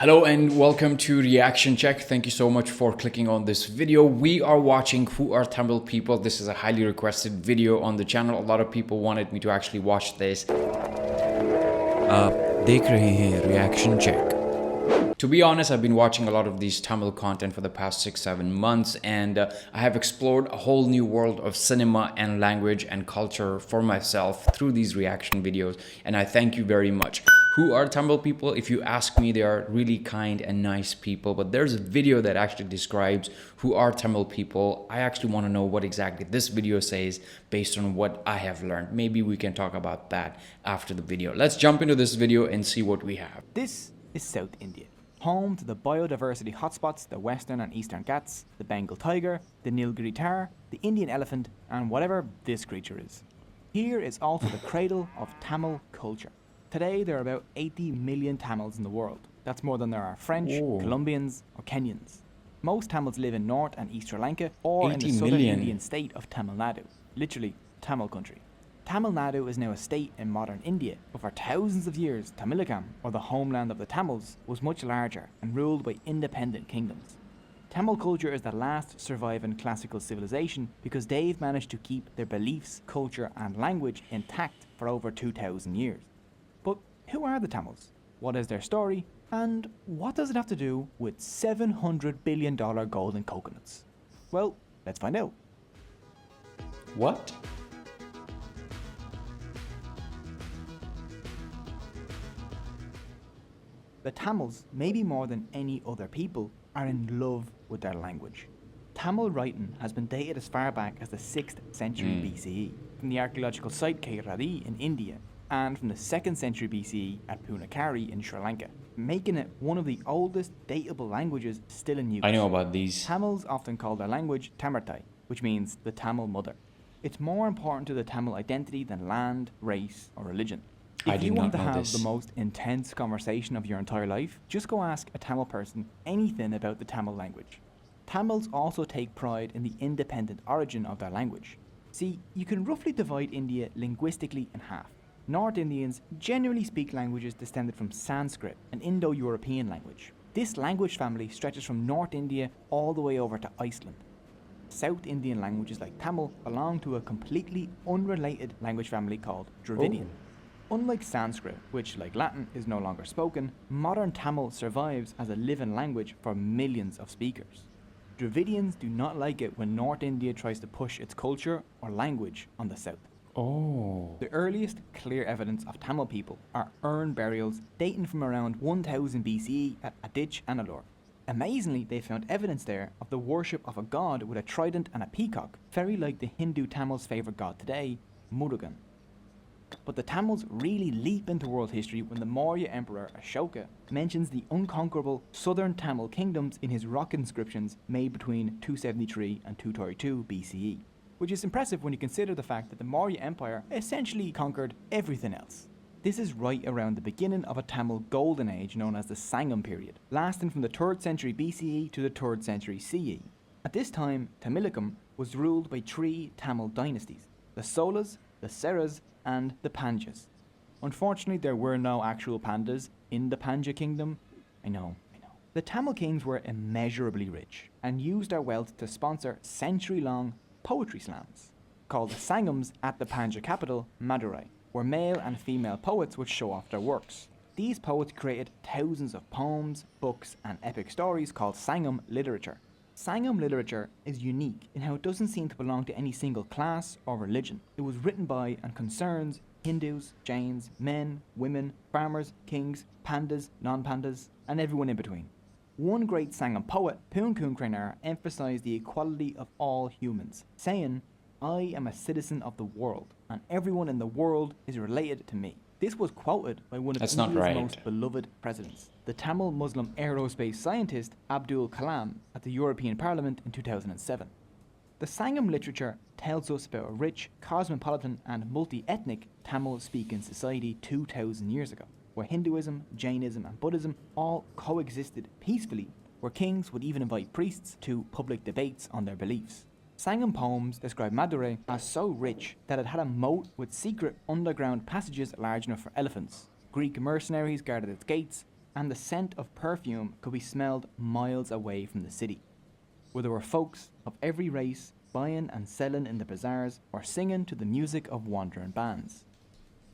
Hello and welcome to Reaction Check. Thank you so much for clicking on this video. We are watching Who Are Tamil People. This is a highly requested video on the channel. A lot of people wanted me to actually watch this. देख रहे हैं Reaction Check. To be honest, I've been watching a lot of these Tamil content for the past 6-7 months, and I have explored a whole new world of cinema and language and culture for myself through these reaction videos, and I thank you very much. Who are Tamil people? If you ask me, they are really kind and nice people, but there's a video that actually describes who are Tamil people. I actually want to know what exactly this video says based on what I have learned. Maybe we can talk about that after the video. Let's jump into this video and see what we have. This is South India, home to the biodiversity hotspots, the Western and Eastern Ghats, the Bengal tiger, the Nilgiri tar, the Indian elephant, and whatever this creature is. Here is also the cradle of Tamil culture. Today, there are about 80 million Tamils in the world. That's more than there are French, Colombians, or Kenyans. Most Tamils live in North and East Sri Lanka or in the southern Indian state of Tamil Nadu, literally Tamil country. Tamil Nadu is now a state in modern India, but for thousands of years, Tamilakam, or the homeland of the Tamils, was much larger and ruled by independent kingdoms. Tamil culture is the last surviving classical civilization because they've managed to keep their beliefs, culture, and language intact for over 2,000 years. But who are the Tamils? What is their story? And what does it have to do with $700 billion gold in coconuts? Well, let's find out. What? The Tamils, maybe more than any other people, are in love with their language. Tamil writing has been dated as far back as the 6th century BCE, from the archaeological site Kairari in India, and from the 2nd century BCE at Punakari in Sri Lanka, making it one of the oldest datable languages still in use. I know about these. Tamils often call their language Tamartai, which means the Tamil mother. It's more important to the Tamil identity than land, race, or religion. If you want to have the most intense conversation of your entire life, just go ask a Tamil person anything about the Tamil language. Tamils also take pride in the independent origin of their language. See, you can roughly divide India linguistically in half. North Indians generally speak languages descended from Sanskrit, an Indo-European language. This language family stretches from North India all the way over to Iceland. South Indian languages like Tamil belong to a completely unrelated language family called Dravidian. Unlike Sanskrit, which, like Latin, is no longer spoken, modern Tamil survives as a living language for millions of speakers. Dravidians do not like it when North India tries to push its culture or language on the South. The earliest clear evidence of Tamil people are urn burials dating from around 1000 BCE at Adich and Alor. Amazingly, they found evidence there of the worship of a god with a trident and a peacock, very like the Hindu Tamils' favourite god today, Murugan. But the Tamils really leap into world history when the Maurya Emperor Ashoka mentions the unconquerable southern Tamil kingdoms in his rock inscriptions made between 273 and 232 BCE, which is impressive when you consider the fact that the Maurya Empire essentially conquered everything else. This is right around the beginning of a Tamil golden age known as the Sangam period, lasting from the 3rd century BCE to the 3rd century CE. At this time, Tamilakam was ruled by 3 Tamil dynasties, the Solas, the Seras, and the Pandyas. Unfortunately, there were no actual pandas in the Pandya kingdom. I know. The Tamil kings were immeasurably rich and used their wealth to sponsor century-long poetry slams, called Sangams at the Pandya capital, Madurai, where male and female poets would show off their works. These poets created thousands of poems, books, and epic stories called Sangam literature. Sangam literature is unique in how it doesn't seem to belong to any single class or religion. It was written by and concerns Hindus, Jains, men, women, farmers, kings, pandas, non-pandas, and everyone in between. One great Sangam poet, Poon Kunkrenar, emphasized the equality of all humans, saying, "I am a citizen of the world, and everyone in the world is related to me." This was quoted by one of India's most beloved presidents, the Tamil Muslim aerospace scientist Abdul Kalam, at the European Parliament in 2007. The Sangam literature tells us about a rich, cosmopolitan and multi-ethnic Tamil-speaking society 2,000 years ago, where Hinduism, Jainism and Buddhism all coexisted peacefully, where kings would even invite priests to public debates on their beliefs. Sangam poems describe Madurai as so rich that it had a moat with secret underground passages large enough for elephants. Greek mercenaries guarded its gates, and the scent of perfume could be smelled miles away from the city, where there were folks of every race buying and selling in the bazaars or singing to the music of wandering bands.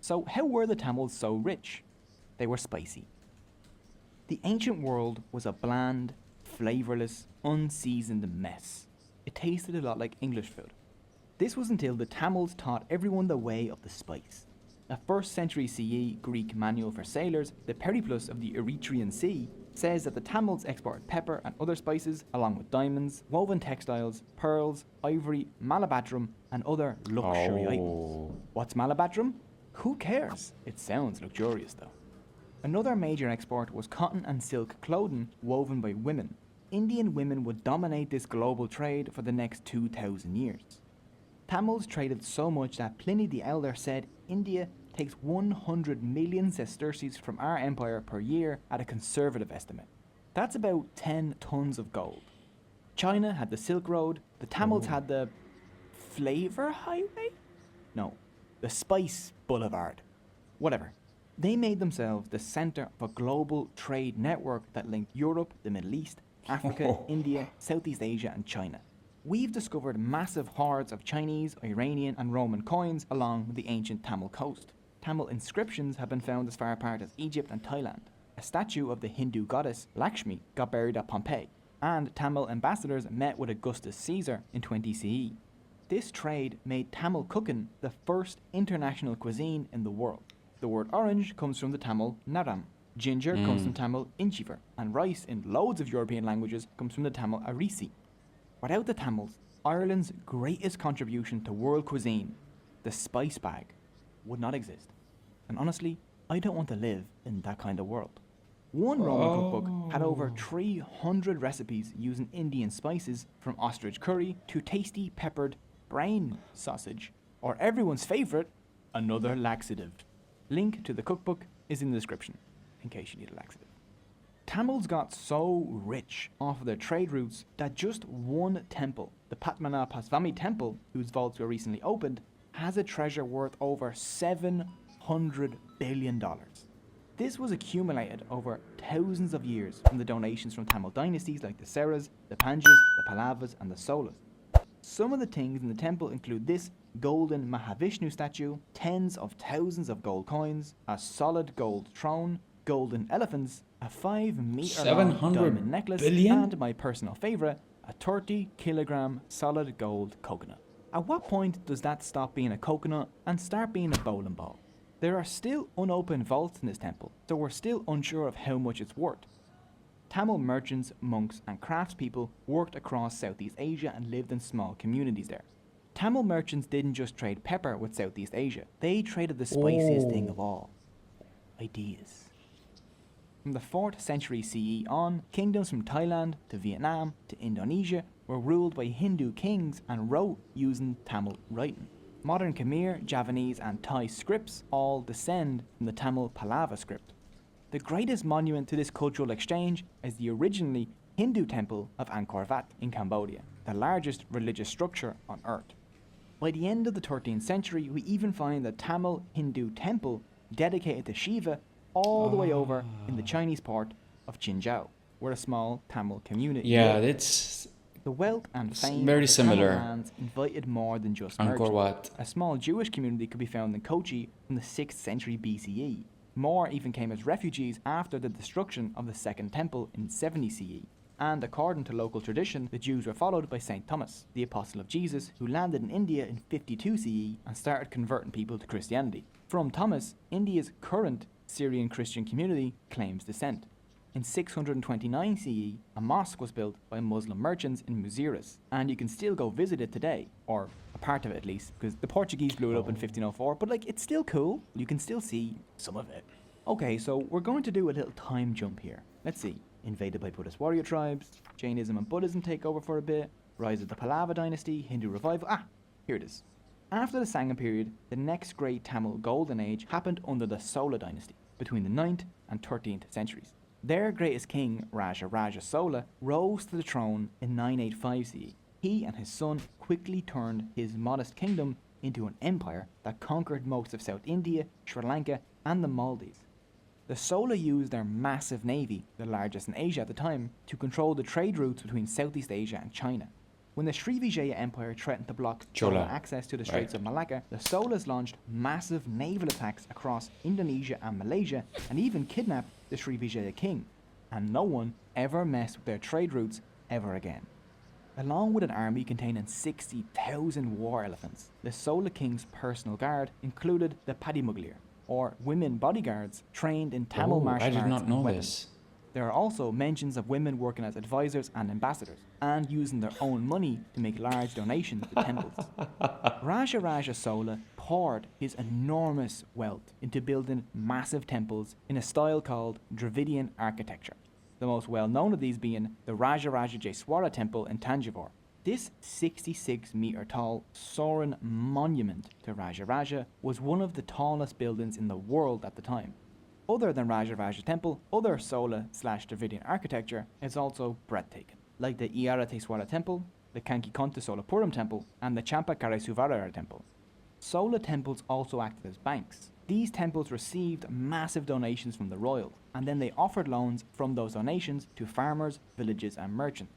So how were the Tamils so rich? They were spicy. The ancient world was a bland, flavourless, unseasoned mess. It tasted a lot like English food. This was until the Tamils taught everyone the way of the spice. A 1st century CE Greek manual for sailors, the Periplus of the Erythraean Sea, says that the Tamils exported pepper and other spices along with diamonds, woven textiles, pearls, ivory, malabadrum and other luxury items. What's malabadrum? Who cares? It sounds luxurious though. Another major export was cotton and silk clothing woven by women. Indian women would dominate this global trade for the next 2,000 years. Tamils traded so much that Pliny the Elder said India takes 100 million sesterces from our empire per year at a conservative estimate. That's about 10 tons of gold. China had the Silk Road, the Tamils had the Flavor Highway? No, the Spice Boulevard. Whatever. They made themselves the centre of a global trade network that linked Europe, the Middle East, Africa, India, Southeast Asia and China. We've discovered massive hoards of Chinese, Iranian and Roman coins along the ancient Tamil coast. Tamil inscriptions have been found as far apart as Egypt and Thailand. A statue of the Hindu goddess Lakshmi got buried at Pompeii, and Tamil ambassadors met with Augustus Caesar in 20 CE. This trade made Tamil cooking the first international cuisine in the world. The word orange comes from the Tamil naram, ginger comes from Tamil inchivar, and rice in loads of European languages comes from the Tamil arisi. Without the Tamils, Ireland's greatest contribution to world cuisine, the spice bag, would not exist. And honestly, I don't want to live in that kind of world. One Roman cookbook had over 300 recipes using Indian spices, from ostrich curry to tasty peppered brain sausage, or everyone's favourite, another laxative. Link to the cookbook is in the description, in case you need a laxative. Tamils got so rich off of their trade routes that just one temple, the Padmanabhaswamy temple, whose vaults were recently opened, has a treasure worth over $700 billion. This was accumulated over thousands of years from the donations from Tamil dynasties like the Seras, the Pandyas, the Pallavas and the Cholas. Some of the things in the temple include this golden Mahavishnu statue, tens of thousands of gold coins, a solid gold throne, golden elephants, a 5-meter long diamond necklace, and my personal favourite, a 30-kilogram solid gold coconut. At what point does that stop being a coconut and start being a bowling ball? There are still unopened vaults in this temple, so we're still unsure of how much it's worth. Tamil merchants, monks and craftspeople worked across Southeast Asia and lived in small communities there. Tamil merchants didn't just trade pepper with Southeast Asia, they traded the spiciest thing of all, ideas. From the 4th century CE on, kingdoms from Thailand to Vietnam to Indonesia were ruled by Hindu kings and wrote using Tamil writing. Modern Khmer, Javanese and Thai scripts all descend from the Tamil Pallava script. The greatest monument to this cultural exchange is the originally Hindu temple of Angkor Wat in Cambodia, the largest religious structure on earth. By the end of the 13th century, we even find a Tamil Hindu temple dedicated to Shiva all the way over in the Chinese port of Qinzhou, where a small Tamil community lived. It's the wealth and fame very of the similar. Tamil lands invited more than just Angkor merchants. Wat. A small Jewish community could be found in Kochi from the 6th century BCE. More even came as refugees after the destruction of the Second Temple in 70 CE. And according to local tradition, the Jews were followed by St. Thomas, the apostle of Jesus, who landed in India in 52 CE and started converting people to Christianity. From Thomas, India's current Syrian Christian community claims descent. In 629 CE, a mosque was built by Muslim merchants in Muziris, and you can still go visit it today, or a part of it at least, because the Portuguese blew it up in 1504, but it's still cool. You can still see some of it. Okay, so we're going to do a little time jump here. Let's see. Invaded by Buddhist warrior tribes, Jainism and Buddhism take over for a bit, rise of the Pallava dynasty, Hindu revival. Here it is. After the Sangam period, the next great Tamil golden age happened under the Chola dynasty, between the 9th and 13th centuries. Their greatest king, Raja Chola, rose to the throne in 985 CE. He and his son quickly turned his modest kingdom into an empire that conquered most of South India, Sri Lanka, and the Maldives. The Chola used their massive navy, the largest in Asia at the time, to control the trade routes between Southeast Asia and China. When the Srivijaya Empire threatened to block Chola access to the Straits of Malacca, the Cholas launched massive naval attacks across Indonesia and Malaysia and even kidnapped the Srivijaya king. And no one ever messed with their trade routes ever again. Along with an army containing 60,000 war elephants, the Chola king's personal guard included the Padimuglir, or women bodyguards trained in Tamil martial arts. I did not know weapons. this. There are also mentions of women working as advisors and ambassadors, and using their own money to make large donations to temples. Raja Chola poured his enormous wealth into building massive temples in a style called Dravidian architecture. The most well-known of these being the Raja temple in Tanjavur. This 66-meter tall soaring monument to Raja was one of the tallest buildings in the world at the time. Other than Raja temple, other Chola/Dravidian architecture is also breathtaking, like the Iyarateswara temple, the Kankikonta Solapuram temple, and the Champakaresuvara temple. Chola temples also acted as banks. These temples received massive donations from the royals, and then they offered loans from those donations to farmers, villages, and merchants.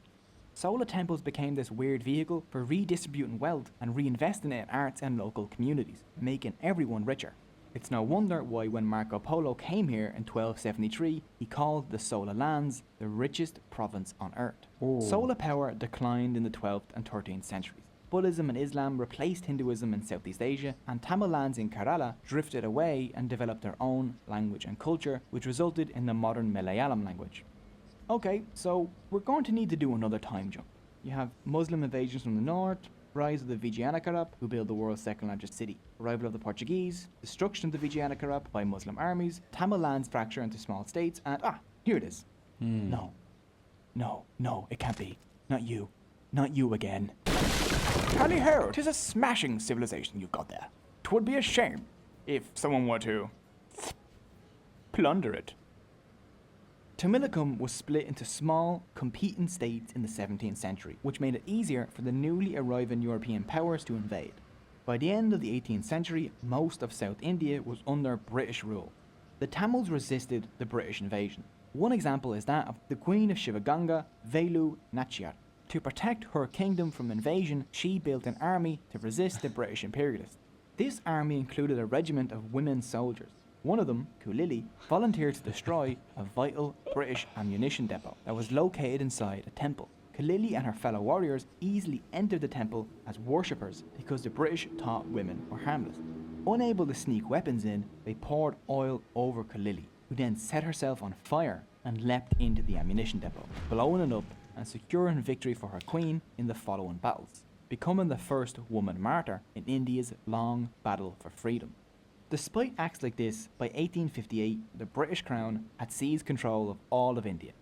Chola temples became this weird vehicle for redistributing wealth and reinvesting it in arts and local communities, making everyone richer. It's no wonder why when Marco Polo came here in 1273, he called the Chola lands the richest province on earth. Chola power declined in the 12th and 13th centuries. Buddhism and Islam replaced Hinduism in Southeast Asia, and Tamil lands in Kerala drifted away and developed their own language and culture, which resulted in the modern Malayalam language. Okay, so we're going to need to do another time jump. You have Muslim invasions from the north, rise of the Vijayanakarap, who built the world's second largest city, arrival of the Portuguese, destruction of the Vijayanakarap by Muslim armies, Tamil lands fracture into small states, and here it is. No, it can't be. Not you again. Tally ho, 'tis a smashing civilization you've got there. 'Twould be a shame if someone were to plunder it. Tamilakam was split into small, competing states in the 17th century, which made it easier for the newly arriving European powers to invade. By the end of the 18th century, most of South India was under British rule. The Tamils resisted the British invasion. One example is that of the Queen of Shivaganga, Velu Nachiyar. To protect her kingdom from invasion, she built an army to resist the British imperialists. This army included a regiment of women soldiers. One of them, Kulili, volunteered to destroy a vital British ammunition depot that was located inside a temple. Kulili and her fellow warriors easily entered the temple as worshippers because the British thought women were harmless. Unable to sneak weapons in, they poured oil over Kulili, who then set herself on fire and leapt into the ammunition depot, blowing it up and securing victory for her queen in the following battles, becoming the first woman martyr in India's long battle for freedom. Despite acts like this, by 1858, the British Crown had seized control of all of India.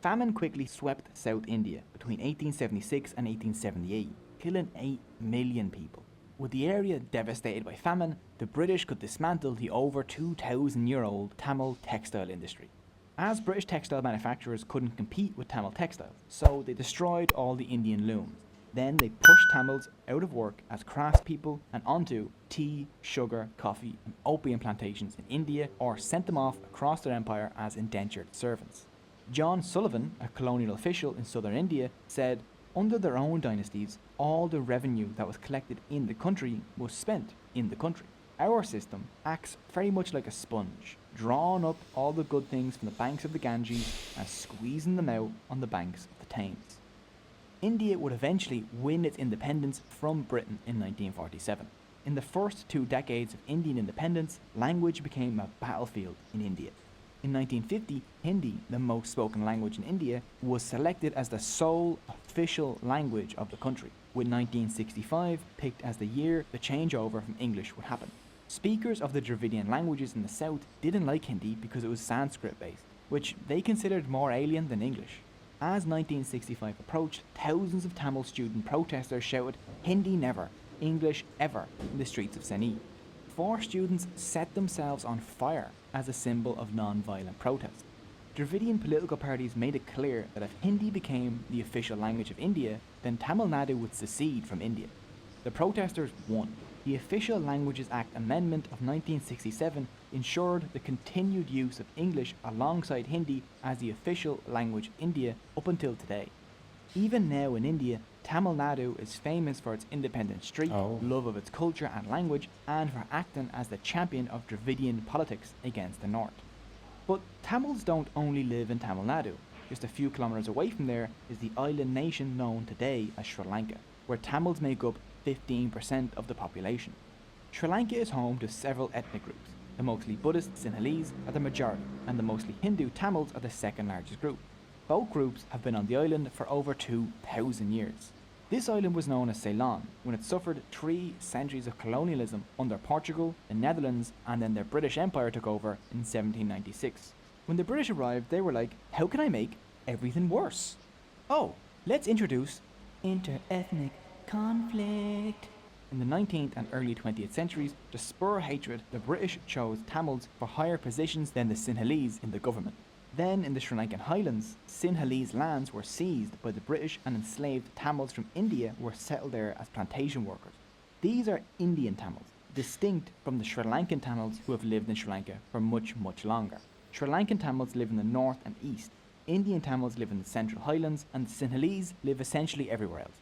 Famine quickly swept South India between 1876 and 1878, killing 8 million people. With the area devastated by famine, the British could dismantle the over 2,000-year-old Tamil textile industry. As British textile manufacturers couldn't compete with Tamil textiles, so they destroyed all the Indian looms. Then they pushed Tamils out of work as craftspeople and onto tea, sugar, coffee, and opium plantations in India, or sent them off across their empire as indentured servants. John Sullivan, a colonial official in southern India, said, under their own dynasties, all the revenue that was collected in the country was spent in the country. Our system acts very much like a sponge, drawing up all the good things from the banks of the Ganges and squeezing them out on the banks of the Thames. India would eventually win its independence from Britain in 1947. In the first 2 decades of Indian independence, language became a battlefield in India. In 1950, Hindi, the most spoken language in India, was selected as the sole official language of the country, with 1965 picked as the year the changeover from English would happen. Speakers of the Dravidian languages in the south didn't like Hindi because it was Sanskrit-based, which they considered more alien than English. As 1965 approached, thousands of Tamil student protesters shouted, "Hindi never, English ever," in the streets of Seni. 4 students set themselves on fire as a symbol of non-violent protest. Dravidian political parties made it clear that if Hindi became the official language of India, then Tamil Nadu would secede from India. The protesters won. The Official Languages Act Amendment of 1967 ensured the continued use of English alongside Hindi as the official language in India up until today. Even now in India, Tamil Nadu is famous for its independent streak, love of its culture and language, and for acting as the champion of Dravidian politics against the north. But Tamils don't only live in Tamil Nadu. Just a few kilometres away from there is the island nation known today as Sri Lanka, where Tamils make up 15% of the population. Sri Lanka is home to several ethnic groups. The mostly Buddhist Sinhalese are the majority, and the mostly Hindu Tamils are the second largest group. Both groups have been on the island for over 2,000 years. This island was known as Ceylon when it suffered 3 centuries of colonialism under Portugal, the Netherlands, and then the British Empire took over in 1796. When the British arrived, they were like, how can I make everything worse? Oh, let's introduce inter-ethnic conflict. In the 19th and early 20th centuries, to spur hatred, the British chose Tamils for higher positions than the Sinhalese in the government. Then, in the Sri Lankan highlands, Sinhalese lands were seized by the British and enslaved Tamils from India were settled there as plantation workers. These are Indian Tamils, distinct from the Sri Lankan Tamils who have lived in Sri Lanka for much, much longer. Sri Lankan Tamils live in the north and east, Indian Tamils live in the central highlands, and the Sinhalese live essentially everywhere else.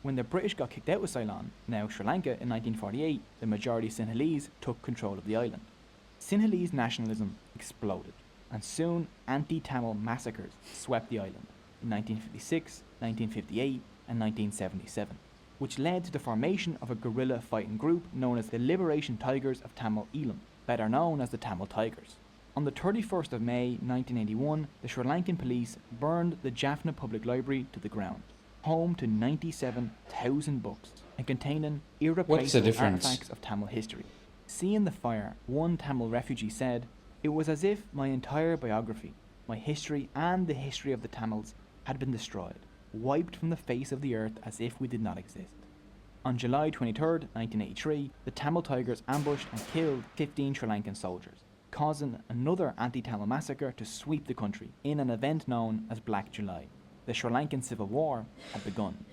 When the British got kicked out of Ceylon, now Sri Lanka, in 1948, the majority Sinhalese took control of the island. Sinhalese nationalism exploded, and soon anti-Tamil massacres swept the island in 1956, 1958, and 1977, which led to the formation of a guerrilla fighting group known as the Liberation Tigers of Tamil Eelam, better known as the Tamil Tigers. On the 31st of May 1981, the Sri Lankan police burned the Jaffna Public Library to the ground, home to 97,000 books and containing irreplaceable artifacts of Tamil history. Seeing the fire, one Tamil refugee said, "It was as if my entire biography, my history and the history of the Tamils had been destroyed, wiped from the face of the earth as if we did not exist." On July 23, 1983, the Tamil Tigers ambushed and killed 15 Sri Lankan soldiers, causing another anti-Tamil massacre to sweep the country in an event known as Black July. The Sri Lankan Civil War had begun.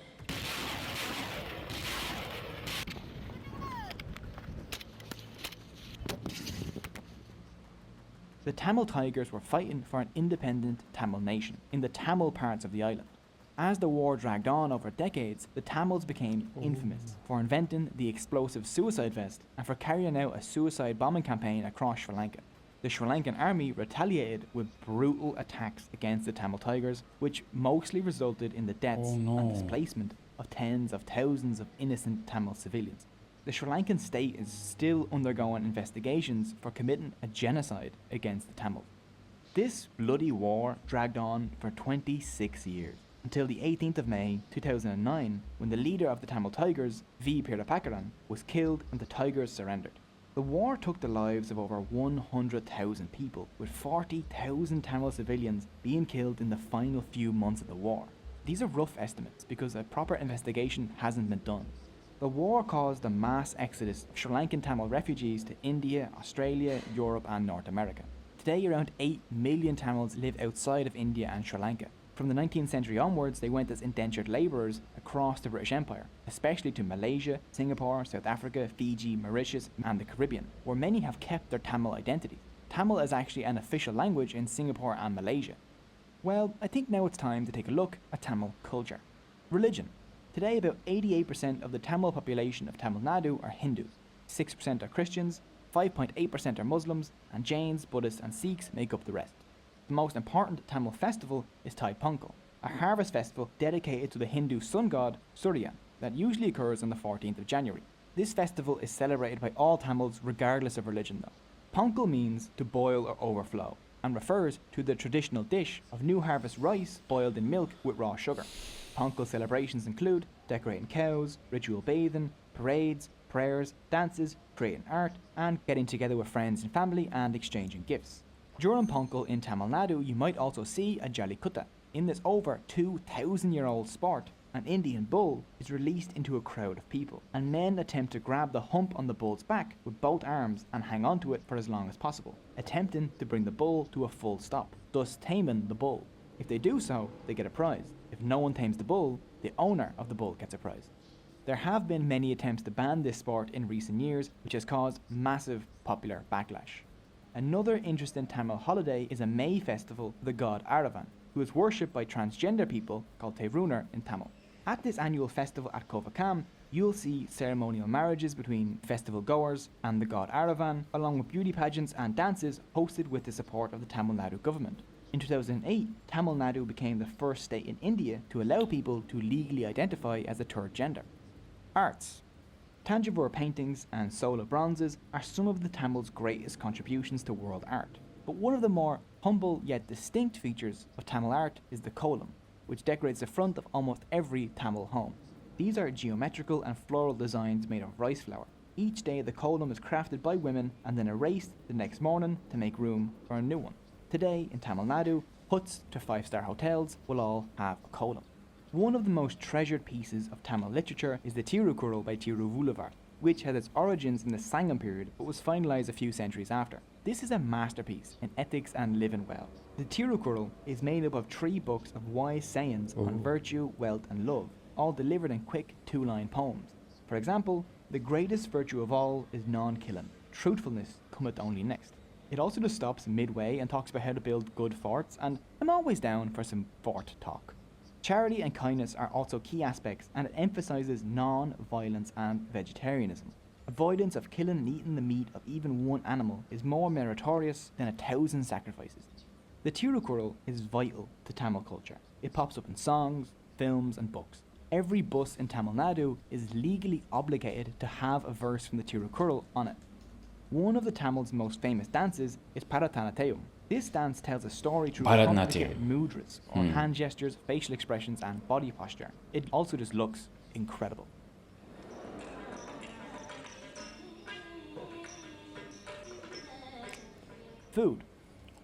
The Tamil Tigers were fighting for an independent Tamil nation in the Tamil parts of the island. As the war dragged on over decades, the Tamils became infamous for inventing the explosive suicide vest and for carrying out a suicide bombing campaign across Sri Lanka. The Sri Lankan army retaliated with brutal attacks against the Tamil Tigers, which mostly resulted in the deaths and displacement of tens of thousands of innocent Tamil civilians. The Sri Lankan state is still undergoing investigations for committing a genocide against the Tamils. This bloody war dragged on for 26 years, until the 18th of May 2009, when the leader of the Tamil Tigers, V. Pirapakaran, was killed and the Tigers surrendered. The war took the lives of over 100,000 people, with 40,000 Tamil civilians being killed in the final few months of the war. These are rough estimates because a proper investigation hasn't been done. The war caused a mass exodus of Sri Lankan Tamil refugees to India, Australia, Europe and North America. Today around 8 million Tamils live outside of India and Sri Lanka. From the 19th century onwards, they went as indentured labourers across the British Empire, especially to Malaysia, Singapore, South Africa, Fiji, Mauritius and the Caribbean, where many have kept their Tamil identity. Tamil is actually an official language in Singapore and Malaysia. Well, I think now it's time to take a look at Tamil culture. Religion. Today about 88% of the Tamil population of Tamil Nadu are Hindus, 6% are Christians, 5.8% are Muslims, and Jains, Buddhists and Sikhs make up the rest. The most important Tamil festival is Thai Pongal, a harvest festival dedicated to the Hindu sun god Surya that usually occurs on the 14th of January. This festival is celebrated by all Tamils regardless of religion though. Pongal means to boil or overflow and refers to the traditional dish of new harvest rice boiled in milk with raw sugar. Pongal celebrations include decorating cows, ritual bathing, parades, prayers, dances, creating art and getting together with friends and family and exchanging gifts. During Pongal in Tamil Nadu, you might also see a Jallikutta. In this over 2,000-year-old sport, an Indian bull is released into a crowd of people, and men attempt to grab the hump on the bull's back with both arms and hang onto it for as long as possible, attempting to bring the bull to a full stop, thus taming the bull. If they do so, they get a prize. If no one tames the bull, the owner of the bull gets a prize. There have been many attempts to ban this sport in recent years, which has caused massive popular backlash. Another interesting Tamil holiday is a May festival of the god Aravan, who is worshipped by transgender people called Terunar in Tamil. At this annual festival at Kovakam, you'll see ceremonial marriages between festival goers and the god Aravan, along with beauty pageants and dances hosted with the support of the Tamil Nadu government. In 2008, Tamil Nadu became the first state in India to allow people to legally identify as a third gender. Arts. Tanjavur paintings and Sola bronzes are some of the Tamil's greatest contributions to world art. But one of the more humble yet distinct features of Tamil art is the kolam, which decorates the front of almost every Tamil home. These are geometrical and floral designs made of rice flour. Each day the kolam is crafted by women and then erased the next morning to make room for a new one. Today in Tamil Nadu, huts to 5-star hotels will all have a kolam. One of the most treasured pieces of Tamil literature is the Tirukural by Tiruvulluvar, which has its origins in the Sangam period but was finalised a few centuries after. This is a masterpiece in ethics and living well. The Tirukural is made up of 3 books of wise sayings on virtue, wealth and love, all delivered in quick 2-line poems. For example, the greatest virtue of all is non-killing. Truthfulness cometh only next. It also just stops midway and talks about how to build good forts, and I'm always down for some fort talk. Charity and kindness are also key aspects, and it emphasises non-violence and vegetarianism. Avoidance of killing and eating the meat of even one animal is more meritorious than 1,000 sacrifices. The Tirukural is vital to Tamil culture. It pops up in songs, films and books. Every bus in Tamil Nadu is legally obligated to have a verse from the Tirukural on it. One of the Tamil's most famous dances is Bharatanatyam. This dance tells a story through complicated mudras, or hand gestures, facial expressions and body posture. It also just looks incredible. Food.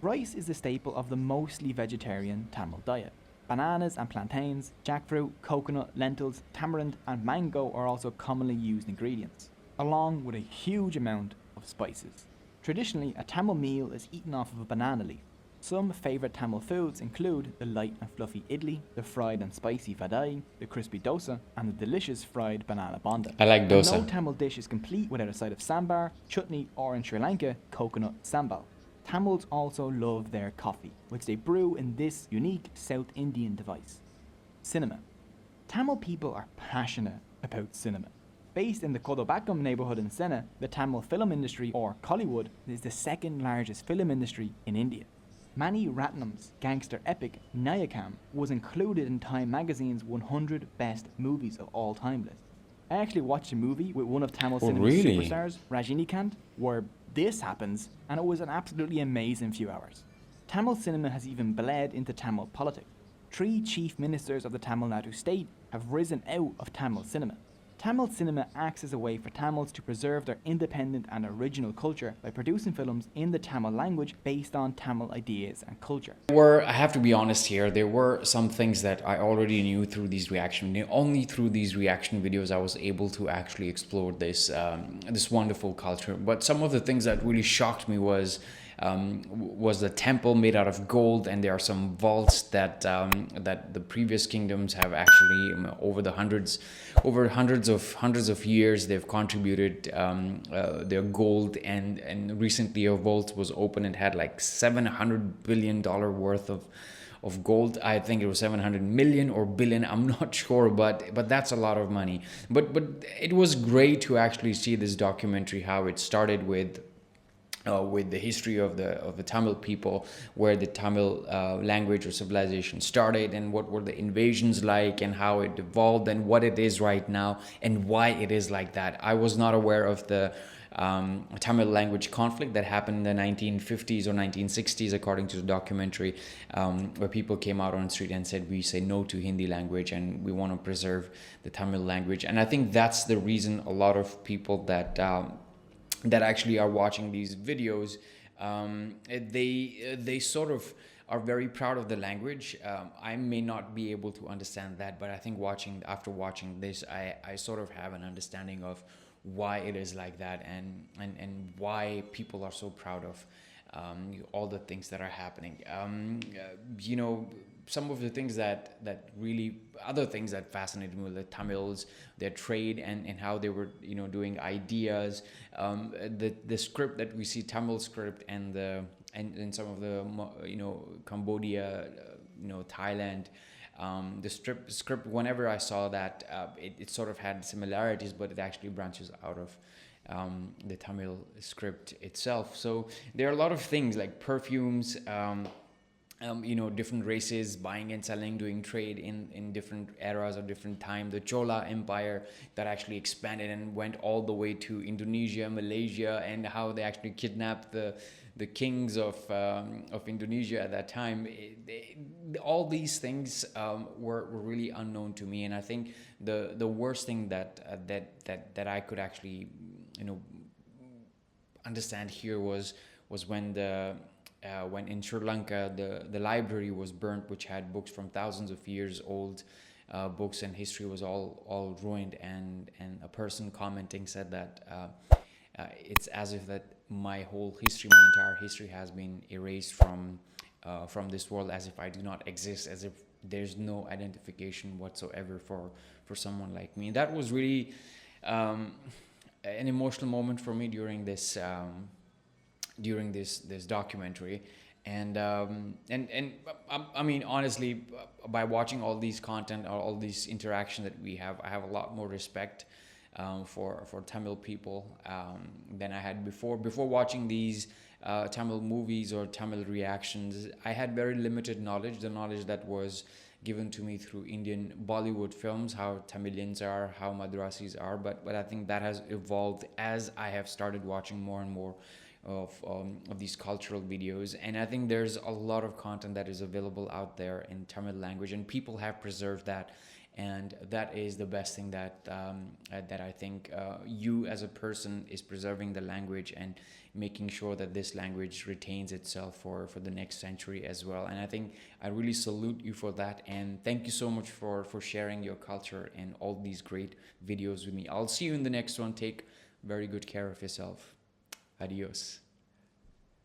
Rice is the staple of the mostly vegetarian Tamil diet. Bananas and plantains, jackfruit, coconut, lentils, tamarind and mango are also commonly used ingredients, along with a huge amount of spices. Traditionally, a Tamil meal is eaten off of a banana leaf. Some favourite Tamil foods include the light and fluffy idli, the fried and spicy vadai, the crispy dosa, and the delicious fried banana bonda. I like dosa. And no Tamil dish is complete without a side of sambar, chutney, or in Sri Lanka, coconut sambal. Tamils also love their coffee, which they brew in this unique South Indian device. Cinema. Tamil people are passionate about cinema. Based in the Kodobakam neighbourhood in Sena, the Tamil film industry, or Collywood, is the second largest film industry in India. Mani Ratnam's gangster epic Nayakam was included in Time magazine's 100 best movies of all time list. I actually watched a movie with one of Tamil cinema's superstars, Rajinikanth, where this happens, and it was an absolutely amazing few hours. Tamil cinema has even bled into Tamil politics. 3 chief ministers of the Tamil Nadu state have risen out of Tamil cinema. Tamil cinema acts as a way for Tamils to preserve their independent and original culture by producing films in the Tamil language based on Tamil ideas and culture. I have to be honest here, there were some things that I already knew through these only through these reaction videos I was able to actually explore this wonderful culture. But some of the things that really shocked me was the temple made out of gold, and there are some vaults that the previous kingdoms have actually over hundreds of years they've contributed their gold, and recently a vault was opened and had like $700 billion worth of gold. I think it was 700 million or billion, I'm not sure, but that's a lot of money. But it was great to actually see this documentary, how it started with the history of the Tamil people, where the Tamil language or civilization started, and what were the invasions like, and how it evolved, and what it is right now, and why it is like that. I was not aware of the Tamil language conflict that happened in the 1950s or 1960s, according to the documentary, where people came out on the street and said, we say no to Hindi language and we want to preserve the Tamil language. And I think that's the reason a lot of people that actually are watching these videos, they sort of are very proud of the language. I may not be able to understand that, but I think after watching this, I sort of have an understanding of why it is like that, and why people are so proud of all the things that are happening. some of the things that really, other things that fascinated me were the Tamils, their trade, and how they were, doing ideas, the script that we see, Tamil script, and some of the, Cambodia, Thailand, the script, whenever I saw that, it sort of had similarities, but it actually branches out of the Tamil script itself. So there are a lot of things like perfumes, different races buying and selling, doing trade in different eras or different time. The Chola Empire that actually expanded and went all the way to Indonesia, Malaysia, and how they actually kidnapped the kings of Indonesia at that time. All these things were really unknown to me, and I think the worst thing that I could actually understand here was when in Sri Lanka the library was burnt, which had books from thousands of years old, books, and history was all ruined, and a person commenting said that it's as if that my entire history has been erased from this world, as if I do not exist, as if there's no identification whatsoever for someone like me. That was really an emotional moment for me during this documentary. And I mean, honestly, by watching all these content or all these interaction that we have, I have a lot more respect for Tamil people than I had before. Before watching these Tamil movies or Tamil reactions, I had very limited knowledge. The knowledge that was given to me through Indian Bollywood films, how Tamilians are, how Madrasis are, but I think that has evolved as I have started watching more and more of these cultural videos. And I think there's a lot of content that is available out there in Tamil language, and people have preserved that, and that is the best thing that I think you as a person is preserving the language and making sure that this language retains itself for the next century as well. And I think I really salute you for that, and thank you so much for sharing your culture and all these great videos with me. I'll see you in the next one. Take very good care of yourself. Adios.